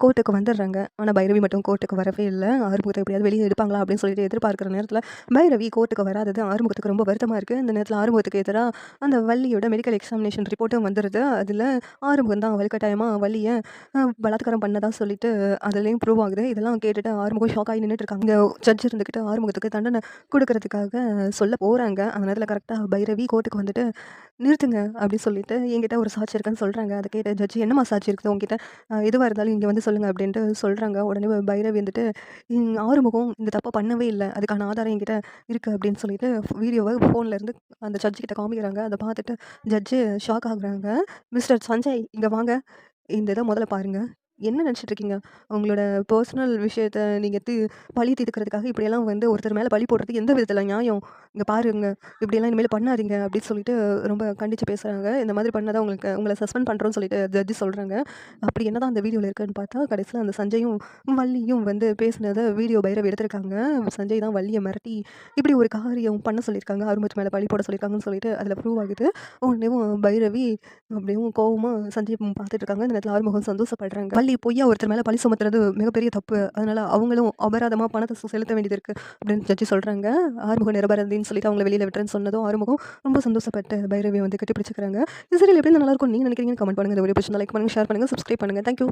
கோர்ட்டுக்கு வந்துடுறாங்க. ஆனா பைரவி மட்டும் கோர்ட்டுக்கு வரவே இல்ல. ஆறுமுகத்த எப்படியாவது வெளிய எடுப்பாங்களா அப்படின்னு சொல்லிட்டு எதிர்பார்க்கிற நேரத்தில, பைரவி கோர்ட்டுக்கு வராதது ஆறுமுகத்துக்கு ரொம்ப வருத்தமா இருக்கு. இந்த நேரத்தில ஆறுமுகத்துக்கு எதிரா அந்த வள்ளியோட மெடிக்கல் எக்ஸாமினேஷன் ரிப்போர்ட்டும் வந்துருது. அதில ஆறுமுகம் தான் வலுக்கட்டாயமா வள்ளிய பலாத்காரம் பண்ணதா சொல்லிட்டு அதுலயும் ப்ரூவ் ஆகுது. இதெல்லாம் கேட்டுட்டு ஆறுமுகம் ஷாக் ஆகி நின்னுட்டு இருக்காங்க. இங்க ஜட்ஜ் இருந்துகிட்டு ஆறுமுகத்துக்கு தண்டனை குடுக்கறதுக்காக சொல்ல போறாங்க. அந்த நேரத்தில கரெக்ட்டா பைரவி கோர்ட்டுக்கு வந்துட்டு, "நிறுத்துங்க" அப்படின்னு சொல்லிட்டு, "என்கிட்ட ஒரு சாட்சி இருக்குன்னு" சொல்றாங்க. அத கேட்ட ஜட்ஜ், "என்னம்மா சாட்சி இருக்குது உன்கிட்ட? எதுவா இருந்தாலும் இங்க வந்து சொல்லுங்க" அப்படின்ட்டு சொல்றாங்க. உடனே பைரவி வந்துட்டு, ஆறுமுகம் இந்த தப்ப பண்ணவே இல்ல. அதுக்கான ஆதாரம் என்கிட்ட இருக்கு" அப்படின்னு சொல்லிட்டு வீடியோவ ஃபோன்ல இருந்து அந்த ஜட்ஜ் கிட்ட காமிக்கிறாங்க. அத பார்த்துட்டு ஜட்ஜு ஷாக் ஆகுறாங்க. "மிஸ்டர் சஞ்சய் இங்க வாங்க. இந்த இத முதல்ல பாருங்க. என்ன நினைச்சிட்டு இருக்கீங்க? உங்களோட பெர்சனல் விஷயத்த நீங்க பழி தீர்க்கிறதுக்காக இப்படியெல்லாம் வந்து ஒருத்தர் மேல பழி போடுறது எந்த விதத்தில நியாயம்? இங்க பாருங்க. இப்படியெல்லாம் இனிமேல் பண்ணாதீங்க" அப்படின்னு சொல்லிட்டு ரொம்ப கண்டிச்சு பேசுறாங்க. இந்த மாதிரி பண்ணாதான் உங்கள சஸ்பெண்ட் பண்றோம்னு சொல்லிட்டு ஜட்ஜ் சொல்றாங்க. அப்படி என்னதான் அந்த வீடியோல இருக்குன்னு பார்த்தா, கடைசியில அந்த சஞ்சயும், வள்ளியும் வந்து பேசினத வீடியோ பைரவி எடுத்திருக்காங்க. சஞ்சய் தான் வள்ளிய மிரட்டி, இப்படி ஒரு காரியம் பண்ண சொல்லியிருக்காங்க. ஆறுமுகத்து மேல பழி போட சொல்லியிருக்காங்கன்னு சொல்லிட்டு அதில ப்ரூவ் ஆகுது. உடனேவும் பைரவி அப்படியும் கோவமா சஞ்சய் பார்த்துட்டு இருக்காங்க. இந்த நேரத்தில ஆறுமுகம் சந்தோஷப்படுறாங்க. வள்ளி பொய்யா ஒருத்தர் மேல பழி சுமத்துறது மிகப்பெரிய தப்பு. அதனால அவங்களும் அபராதமா பணத்த செலுத்த வேண்டியது இருக்கு அப்படின்னு ஜட்ஜ் சொல்றாங்க. ஆறுமுகம் நிரபராதின்னு சொல்லிட்டு அவங்கள வெளியில விட்டுறேன்னு சொன்னதும் ஆறுமுகம் ரொம்ப சந்தோஷப்பட்டு பைரவிய வந்து கட்டி பிடிச்சுக்கிறாங்க. இந்த சீரியல் எப்படி இருந்தா நல்லா இருக்கும்னு நீங்க நினைக்கிறீங்கன்னு கமெண்ட் பண்ணுங்க. இந்த வீடியோ பிடிச்சிருந்தா லைக் பண்ணுங்க, ஷேர் பண்ணுங்க, சப்ஸ்கிரைப் பண்ணுங்க. Thank you.